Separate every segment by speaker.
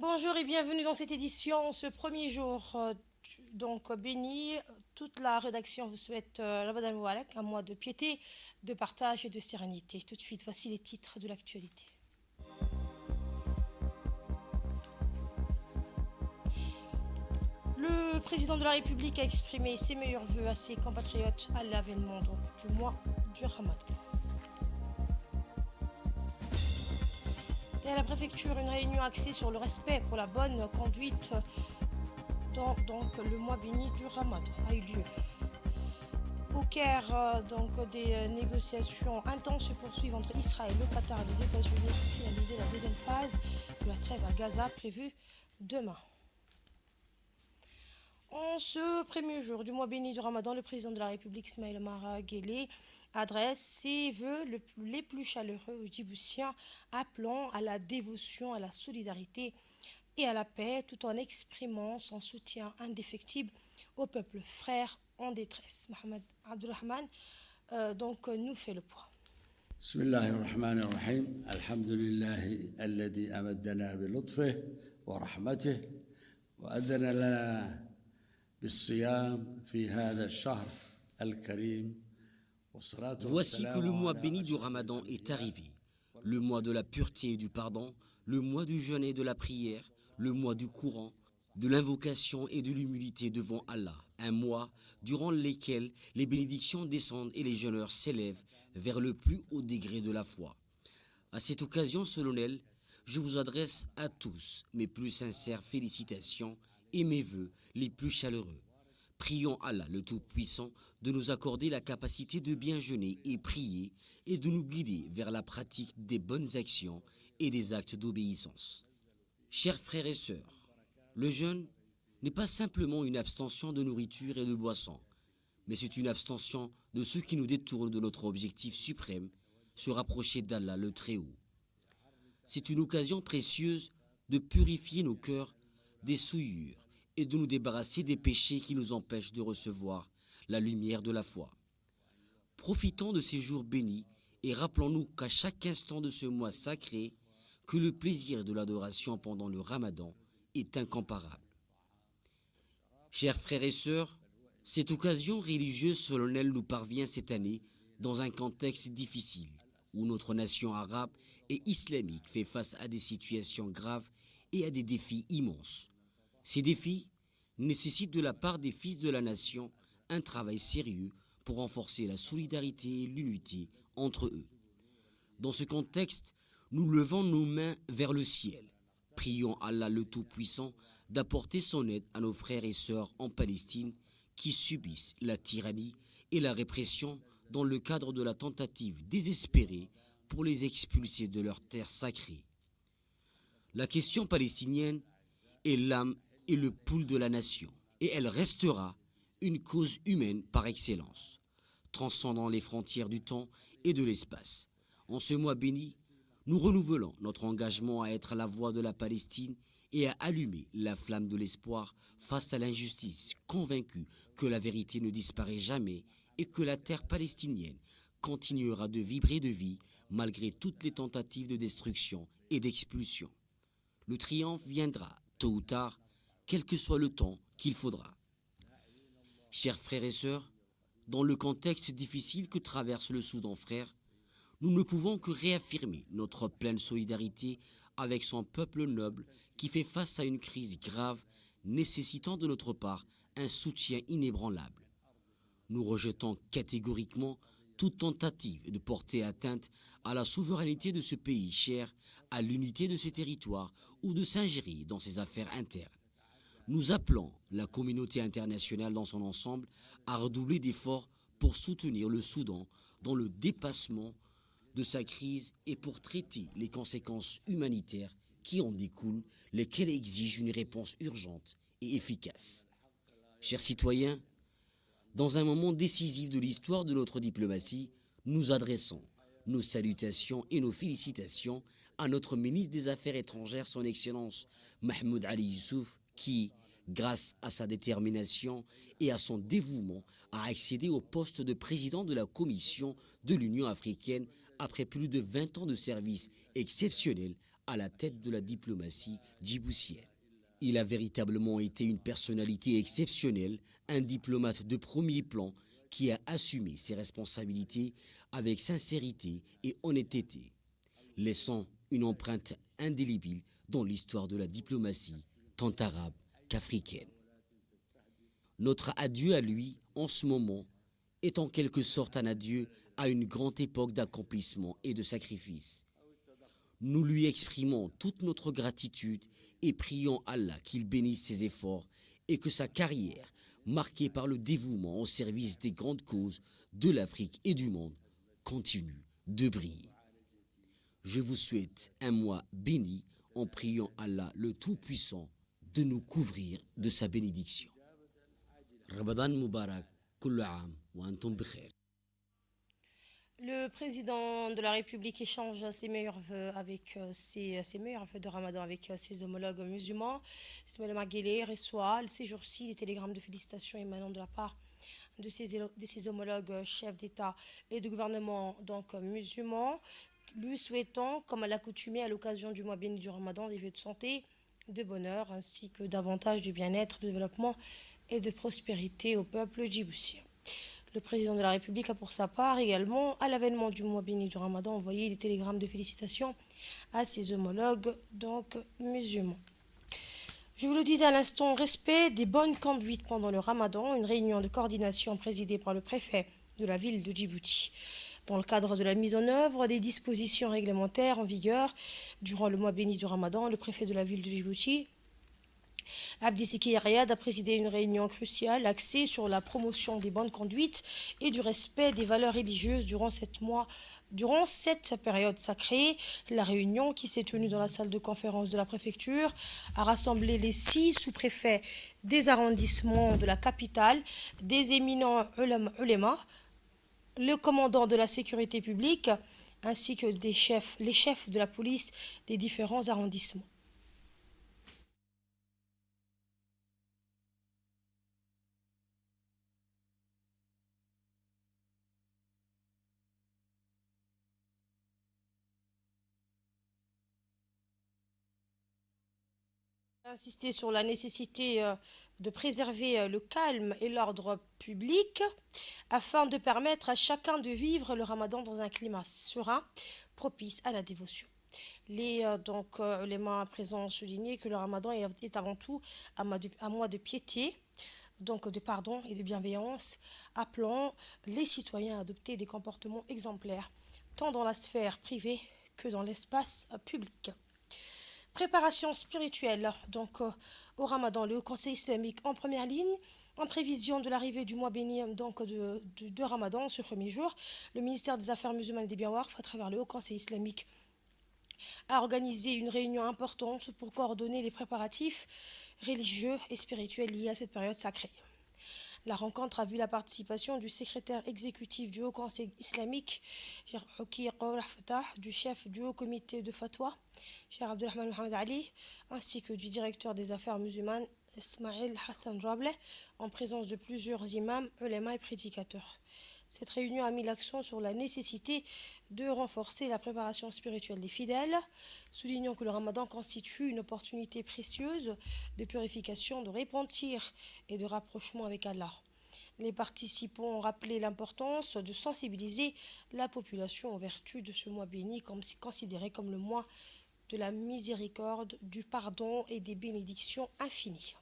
Speaker 1: Bonjour et bienvenue dans cette édition, ce premier jour béni. Toute la rédaction vous souhaite Ramadan Moubarak, un mois de piété, de partage et de sérénité. Tout de suite, voici les titres de l'actualité. Le président de la République a exprimé ses meilleurs vœux à ses compatriotes à l'avènement du mois du Ramadan. Et à la préfecture, une réunion axée sur le respect pour la bonne conduite dans le mois béni du Ramadan a eu lieu. Au Caire, des négociations intenses se poursuivent entre Israël, le Qatar et les États-Unis pour finaliser la deuxième phase de la trêve à Gaza prévue demain. En ce premier jour du mois béni du Ramadan, le président de la République, Ismaïl Omar Guelleh, adresse ses vœux les plus chaleureux aux Djiboutiens, appelant à la dévotion, à la solidarité et à la paix, tout en exprimant son soutien indéfectible au peuple frère en détresse. Mohamed Abdulrahman nous fait le point.
Speaker 2: بسم الله الرحمن الرحيم الحمد لله الذي أمدنا بلطفه ورحمته وأذن لنا بالصيام في هذا الشهر الكريم والصلاة
Speaker 3: Voici que
Speaker 2: والسلام
Speaker 3: le mois
Speaker 2: على
Speaker 3: béni du
Speaker 2: أشرف
Speaker 3: Ramadan est
Speaker 2: الأنبياء
Speaker 3: arrivé, le mois de la pureté et du pardon, le mois du jeûne et de la prière, le mois du Coran, de l'invocation et de l'humilité devant Allah, un mois durant lequel les bénédictions descendent et les jeûneurs s'élèvent vers le plus haut degré de la foi. À cette occasion solennelle, je vous adresse à tous mes plus sincères félicitations et mes vœux les plus chaleureux. Prions Allah le Tout-Puissant de nous accorder la capacité de bien jeûner et prier et de nous guider vers la pratique des bonnes actions et des actes d'obéissance. Chers frères et sœurs, le jeûne n'est pas simplement une abstention de nourriture et de boissons, mais c'est une abstention de ce qui nous détourne de notre objectif suprême, se rapprocher d'Allah le Très-Haut. C'est une occasion précieuse de purifier nos cœurs des souillures et de nous débarrasser des péchés qui nous empêchent de recevoir la lumière de la foi. Profitons de ces jours bénis et rappelons-nous qu'à chaque instant de ce mois sacré, que le plaisir de l'adoration pendant le Ramadan est incomparable. Chers frères et sœurs, cette occasion religieuse solennelle nous parvient cette année dans un contexte difficile, où notre nation arabe et islamique fait face à des situations graves et à des défis immenses. Ces défis nécessitent de la part des fils de la nation un travail sérieux pour renforcer la solidarité et l'unité entre eux. Dans ce contexte, nous levons nos mains vers le ciel. Prions Allah le Tout-Puissant d'apporter son aide à nos frères et sœurs en Palestine qui subissent la tyrannie et la répression dans le cadre de la tentative désespérée pour les expulser de leur terre sacrée. La question palestinienne est l'âme et le pouls de la nation, et elle restera une cause humaine par excellence, transcendant les frontières du temps et de l'espace. En ce mois béni, nous renouvelons notre engagement à être la voix de la Palestine et à allumer la flamme de l'espoir face à l'injustice, convaincus que la vérité ne disparaît jamais et que la terre palestinienne continuera de vibrer de vie malgré toutes les tentatives de destruction et d'expulsion. Le triomphe viendra, tôt ou tard, quel que soit le temps qu'il faudra. Chers frères et sœurs, dans le contexte difficile que traverse le Soudan frère, nous ne pouvons que réaffirmer notre pleine solidarité avec son peuple noble qui fait face à une crise grave nécessitant de notre part un soutien inébranlable. Nous rejetons catégoriquement toute tentative de porter atteinte à la souveraineté de ce pays cher, à l'unité de ses territoires ou de s'ingérer dans ses affaires internes. Nous appelons la communauté internationale dans son ensemble à redoubler d'efforts pour soutenir le Soudan dans le dépassement de sa crise et pour traiter les conséquences humanitaires qui en découlent, lesquelles exigent une réponse urgente et efficace. Chers citoyens, dans un moment décisif de l'histoire de notre diplomatie, nous adressons nos salutations et nos félicitations à notre ministre des Affaires étrangères, son Excellence Mahmoud Ali Youssouf, qui, grâce à sa détermination et à son dévouement, a accédé au poste de président de la Commission de l'Union africaine après plus de 20 ans de service exceptionnel à la tête de la diplomatie djiboutienne. Il a véritablement été une personnalité exceptionnelle, un diplomate de premier plan qui a assumé ses responsabilités avec sincérité et honnêteté, laissant une empreinte indélébile dans l'histoire de la diplomatie, tant arabe qu'africaine. Notre adieu à lui, en ce moment, est en quelque sorte un adieu à une grande époque d'accomplissement et de sacrifice. Nous lui exprimons toute notre gratitude et prions Allah qu'il bénisse ses efforts et que sa carrière, marquée par le dévouement au service des grandes causes de l'Afrique et du monde, continue de briller. Je vous souhaite un mois béni en priant Allah le Tout-Puissant de nous couvrir de sa bénédiction. Ramadan Mubarak, kullu aam wa antum bikhair.
Speaker 1: Le président de la République échange ses meilleurs vœux avec ses meilleurs vœux de Ramadan avec ses homologues musulmans. Ismaël Maguélé reçoit ces jours-ci des télégrammes de félicitations émanant de la part de ses homologues chefs d'État et de gouvernement donc musulmans, lui souhaitant, comme à l'accoutumée à l'occasion du mois béni du Ramadan, des vœux de santé, de bonheur ainsi que davantage de bien-être, de développement et de prospérité au peuple djiboutien. Le président de la République a pour sa part également, à l'avènement du mois béni du Ramadan, envoyé des télégrammes de félicitations à ses homologues, donc musulmans. Je vous le disais à l'instant, respect des bonnes conduites pendant le Ramadan, une réunion de coordination présidée par le préfet de la ville de Djibouti. Dans le cadre de la mise en œuvre des dispositions réglementaires en vigueur durant le mois béni du Ramadan, le préfet de la ville de Djibouti, Abdi Seki Riyad, a présidé une réunion cruciale axée sur la promotion des bonnes conduites et du respect des valeurs religieuses durant cette période sacrée. La réunion, qui s'est tenue dans la salle de conférence de la préfecture, a rassemblé les 6 sous-préfets des arrondissements de la capitale, des éminents ulémas, le commandant de la sécurité publique, ainsi que les chefs de la police des différents arrondissements. Insister sur la nécessité de préserver le calme et l'ordre public afin de permettre à chacun de vivre le Ramadan dans un climat serein, propice à la dévotion. Les mains présents ont souligné que le Ramadan est avant tout un mois de piété, donc de pardon et de bienveillance, appelant les citoyens à adopter des comportements exemplaires, tant dans la sphère privée que dans l'espace public. Préparation spirituelle au Ramadan, le Haut Conseil islamique en première ligne, en prévision de l'arrivée du mois béni de Ramadan, ce premier jour. Le ministère des Affaires musulmanes et des Biens Waqf, à travers le Haut Conseil islamique, a organisé une réunion importante pour coordonner les préparatifs religieux et spirituels liés à cette période sacrée. La rencontre a vu la participation du secrétaire exécutif du Haut Conseil islamique, du chef du Haut Comité de Fatwa, Cheikh Abdulrahman Mohamed Ali, ainsi que du directeur des affaires musulmanes, Ismail Hassan Rable, en présence de plusieurs imams, ulémas et prédicateurs. Cette réunion a mis l'accent sur la nécessité de renforcer la préparation spirituelle des fidèles, soulignant que le Ramadan constitue une opportunité précieuse de purification, de repentir et de rapprochement avec Allah. Les participants ont rappelé l'importance de sensibiliser la population aux vertus de ce mois béni, considéré comme le mois de la miséricorde, du pardon et des bénédictions infinies.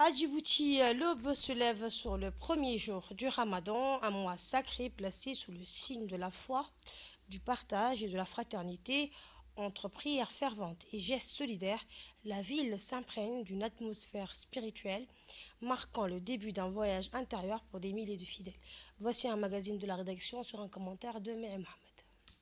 Speaker 1: À Djibouti, l'aube se lève sur le premier jour du Ramadan, un mois sacré placé sous le signe de la foi, du partage et de la fraternité. Entre prières ferventes et gestes solidaires, la ville s'imprègne d'une atmosphère spirituelle, marquant le début d'un voyage intérieur pour des milliers de fidèles. Voici un magazine de la rédaction sur un commentaire de Mohamed.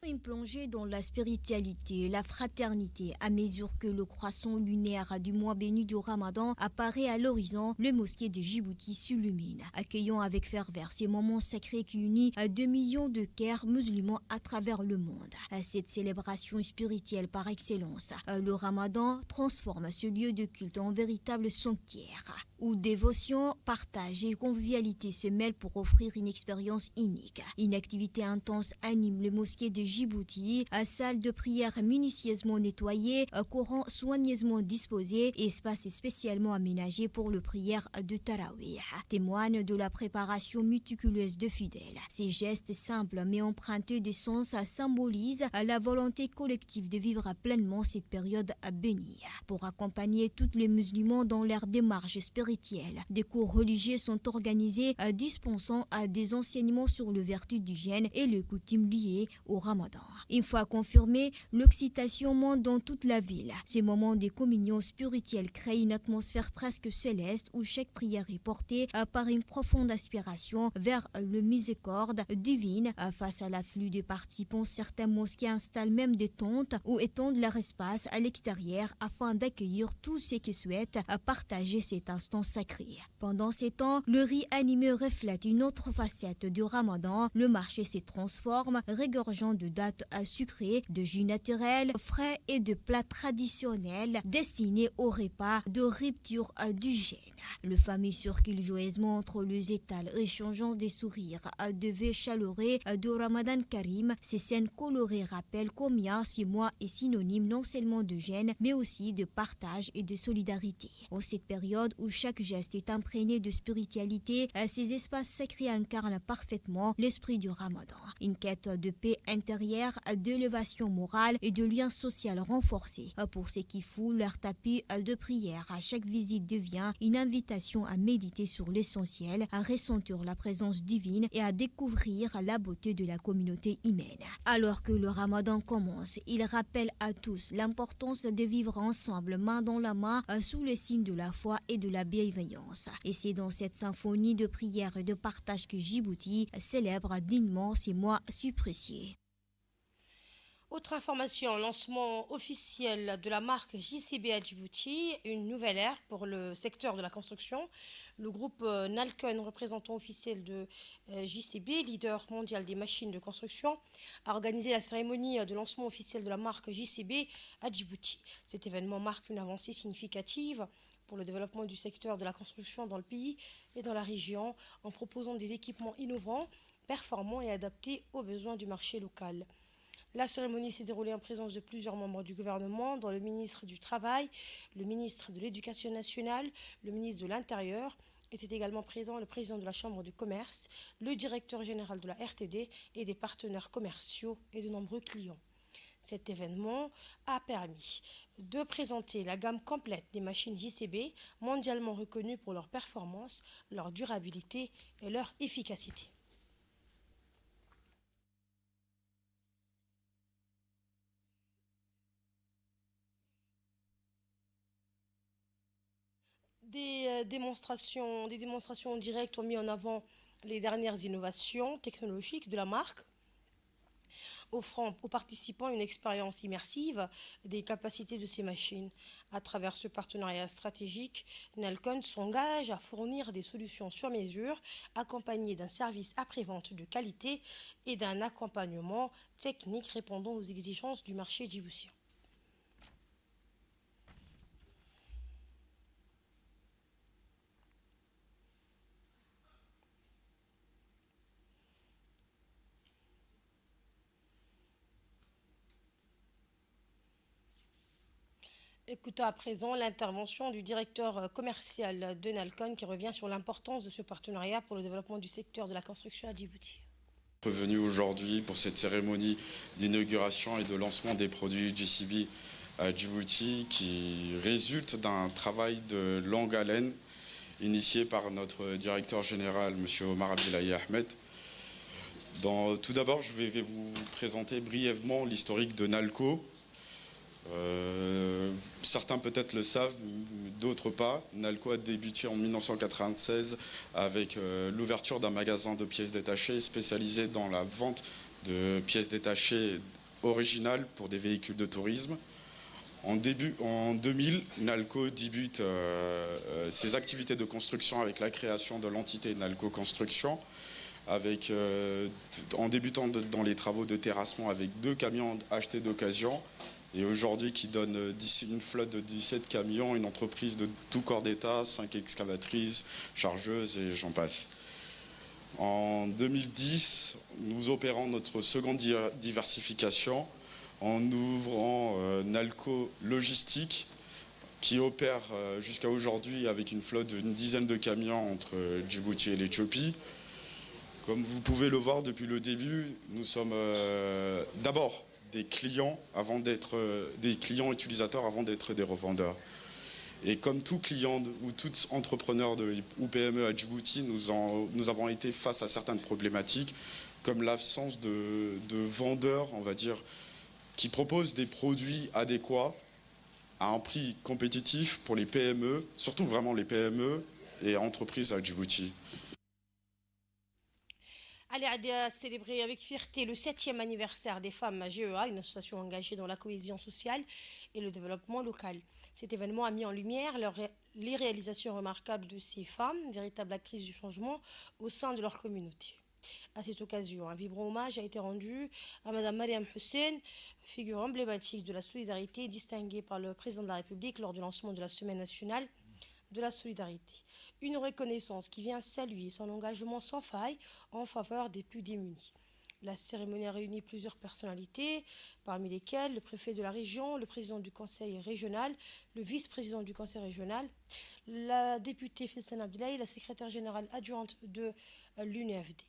Speaker 4: Une plongée dans la spiritualité et la fraternité à mesure que le croissant lunaire du mois béni du Ramadan apparaît à l'horizon, le mosquée de Djibouti s'illumine, accueillant avec ferveur ces moments sacrés qui unissent 2 millions de cœurs musulmans à travers le monde. Cette célébration spirituelle par excellence, le Ramadan transforme ce lieu de culte en véritable sanctuaire. où dévotion, partage et convivialité se mêlent pour offrir une expérience unique. Une activité intense anime le mosquée de Djibouti, salle de prière minutieusement nettoyée, courant soigneusement disposé, espace spécialement aménagé pour le prière de Tarawih, témoignent de la préparation méticuleuse de fidèles. Ces gestes simples mais empruntés de sens symbolisent la volonté collective de vivre pleinement cette période bénie. Pour accompagner tous les musulmans dans leur démarche spirituelle, des cours religieux sont organisés dispensant des enseignements sur le vertu du jeûne et les coutumes liées au Ramadan. Une fois confirmé, l'excitation monte dans toute la ville. Ces moments de communion spirituelle créent une atmosphère presque céleste où chaque prière est portée par une profonde aspiration vers le miséricorde divine. Face à l'afflux des participants, certains mosquées installent même des tentes ou étendent leur espace à l'extérieur afin d'accueillir tous ceux qui souhaitent partager cet instant sacré. Pendant ces temps, le riz animé reflète une autre facette du Ramadan. Le marché se transforme, régorgeant de dattes sucrées, de jus naturels, frais et de plats traditionnels destinés au repas de rupture du jeûne. Le famille circule joyeusement entre les étals, échangeant des sourires, de vœux chaleureux de Ramadan Karim. Ces scènes colorées rappellent combien ce mois est synonyme non seulement de jeûne, mais aussi de partage et de solidarité. En cette période où chaque geste est imprégné de spiritualité, ces espaces sacrés incarnent parfaitement l'esprit du Ramadan. Une quête de paix intérieure, d'élévation morale et de lien social renforcé. Pour ceux qui foulent leur tapis de prière, chaque visite devient une invitation à méditer sur l'essentiel, à ressentir la présence divine et à découvrir la beauté de la communauté humaine. Alors que le Ramadan commence, il rappelle à tous l'importance de vivre ensemble, main dans la main, sous le signe de la foi et de la bienveillance. Et c'est dans cette symphonie de prière et de partage que Djibouti célèbre dignement ces mois si précieux.
Speaker 1: Autre information, lancement officiel de la marque JCB à Djibouti, une nouvelle ère pour le secteur de la construction. Le groupe Nalcon, représentant officiel de JCB, leader mondial des machines de construction, a organisé la cérémonie de lancement officiel de la marque JCB à Djibouti. Cet événement marque une avancée significative pour le développement du secteur de la construction dans le pays et dans la région, en proposant des équipements innovants, performants et adaptés aux besoins du marché local. La cérémonie s'est déroulée en présence de plusieurs membres du gouvernement, dont le ministre du Travail, le ministre de l'Éducation nationale, le ministre de l'Intérieur. Était également présent le président de la Chambre de commerce, le directeur général de la RTD et des partenaires commerciaux et de nombreux clients. Cet événement a permis de présenter la gamme complète des machines JCB, mondialement reconnues pour leur performance, leur durabilité et leur efficacité. Des démonstrations directes ont mis en avant les dernières innovations technologiques de la marque, offrant aux participants une expérience immersive des capacités de ces machines. À travers ce partenariat stratégique, Nalcon s'engage à fournir des solutions sur mesure, accompagnées d'un service après-vente de qualité et d'un accompagnement technique répondant aux exigences du marché djiboutien. Écoutons à présent l'intervention du directeur commercial de Nalcon qui revient sur l'importance de ce partenariat pour le développement du secteur de la construction à Djibouti.
Speaker 5: Revenu aujourd'hui pour cette cérémonie d'inauguration et de lancement des produits JCB à Djibouti qui résulte d'un travail de longue haleine initié par notre directeur général, M. Omar Abdillahi Ahmed. Tout d'abord, je vais vous présenter brièvement l'historique de Nalco. Certains peut-être le savent, d'autres pas. Nalco a débuté en 1996 avec l'ouverture d'un magasin de pièces détachées spécialisé dans la vente de pièces détachées originales pour des véhicules de tourisme. En 2000, Nalco débute ses activités de construction avec la création de l'entité Nalco Construction, en débutant dans les travaux de terrassement avec 2 camions achetés d'occasion et aujourd'hui qui donne une flotte de 17 camions, une entreprise de tout corps d'État, 5 excavatrices, chargeuses et j'en passe. En 2010, nous opérons notre seconde diversification en ouvrant Nalco Logistique qui opère jusqu'à aujourd'hui avec une flotte d'une dizaine de camions entre Djibouti et l'Éthiopie. Comme vous pouvez le voir depuis le début, nous sommes d'abord des clients utilisateurs avant d'être des revendeurs. Et comme tout client ou tout entrepreneur ou PME à Djibouti, nous avons été face à certaines problématiques, comme l'absence de vendeurs, on va dire, qui proposent des produits adéquats à un prix compétitif pour les PME, surtout vraiment les PME et entreprises à Djibouti.
Speaker 1: Ali Adé a célébré avec fierté le 7e anniversaire des femmes à GEA, une association engagée dans la cohésion sociale et le développement local. Cet événement a mis en lumière les réalisations remarquables de ces femmes, véritables actrices du changement au sein de leur communauté. À cette occasion, un vibrant hommage a été rendu à Mme Mariam Hussein, figure emblématique de la solidarité distinguée par le président de la République lors du lancement de la Semaine nationale de la solidarité. Une reconnaissance qui vient saluer son engagement sans faille en faveur des plus démunis. La cérémonie a réuni plusieurs personnalités, parmi lesquelles le préfet de la région, le président du conseil régional, le vice-président du conseil régional, la députée Filsan Abdoulaye, la secrétaire générale adjointe de l'UNFD.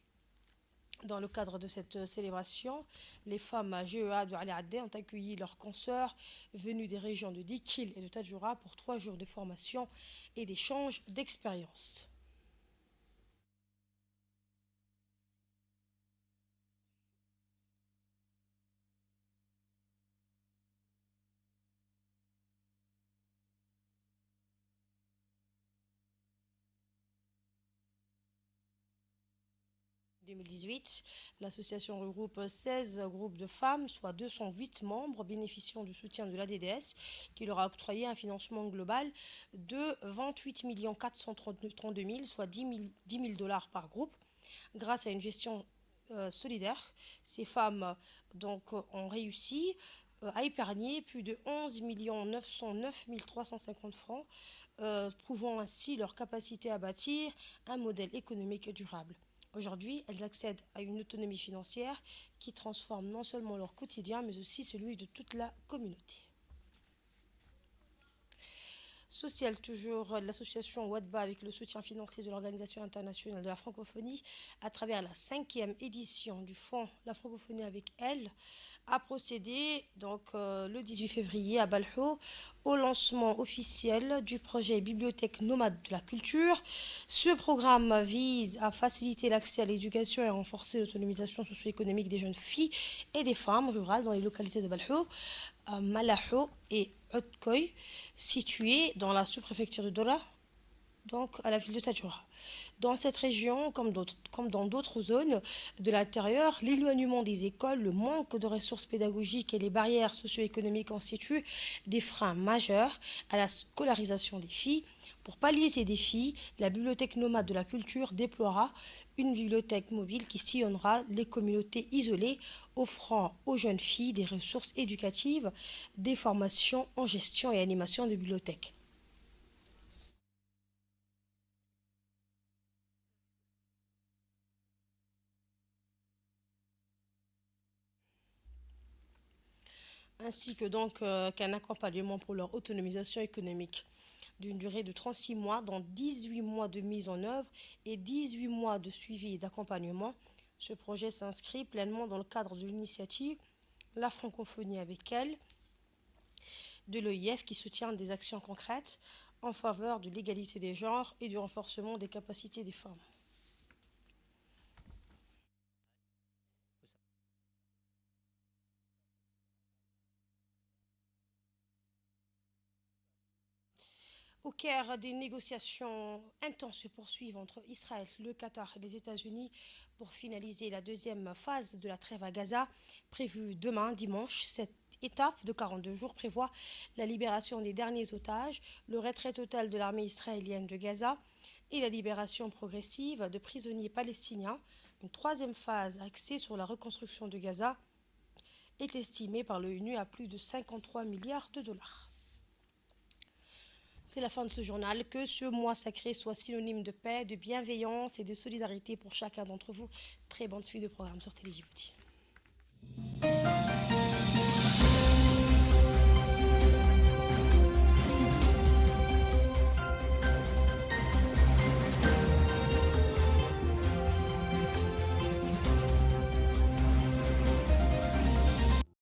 Speaker 1: Dans le cadre de cette célébration, les femmes à GEA de Ali Adé ont accueilli leurs consoeurs venus des régions de Dikil et de Tadjoura pour 3 jours de formation et d'échange d'expériences. En 2018, l'association regroupe 16 groupes de femmes, soit 208 membres bénéficiant du soutien de l'ADDS, qui leur a octroyé un financement global de 28 432 000, soit 10 000 dollars par groupe. Grâce à une gestion solidaire, ces femmes ont réussi à épargner plus de 11 909 350 francs, prouvant ainsi leur capacité à bâtir un modèle économique durable. Aujourd'hui, elles accèdent à une autonomie financière qui transforme non seulement leur quotidien, mais aussi celui de toute la communauté. Social, toujours l'association WADBA avec le soutien financier de l'Organisation internationale de la francophonie à travers la 5e édition du Fonds La francophonie avec elle a procédé le 18 février à Balho au lancement officiel du projet Bibliothèque nomade de la culture. Ce programme vise à faciliter l'accès à l'éducation et à renforcer l'autonomisation socio-économique des jeunes filles et des femmes rurales dans les localités de Balho, Malaho et Otkoy, situées dans la sous-préfecture de Dora, donc à la ville de Tadjoura. Dans cette région, comme dans d'autres zones de l'intérieur, l'éloignement des écoles, le manque de ressources pédagogiques et les barrières socio-économiques constituent des freins majeurs à la scolarisation des filles. Pour pallier ces défis, la Bibliothèque nomade de la culture déploiera une bibliothèque mobile qui sillonnera les communautés isolées, offrant aux jeunes filles des ressources éducatives, des formations en gestion et animation de bibliothèques. Ainsi que qu'un accompagnement pour leur autonomisation économique d'une durée de 36 mois, dont 18 mois de mise en œuvre et 18 mois de suivi et d'accompagnement. Ce projet s'inscrit pleinement dans le cadre de l'initiative La francophonie avec elle de l'OIF qui soutient des actions concrètes en faveur de l'égalité des genres et du renforcement des capacités des femmes. Au Caire, des négociations intenses se poursuivent entre Israël, le Qatar et les États-Unis pour finaliser la deuxième phase de la trêve à Gaza, prévue demain, dimanche. Cette étape de 42 jours prévoit la libération des derniers otages, le retrait total de l'armée israélienne de Gaza et la libération progressive de prisonniers palestiniens. Une troisième phase axée sur la reconstruction de Gaza est estimé par l'ONU à plus de 53 milliards de dollars. C'est la fin de ce journal. Que ce mois sacré soit synonyme de paix, de bienveillance et de solidarité pour chacun d'entre vous. Très bonne suite de programme sur Télé Djibouti.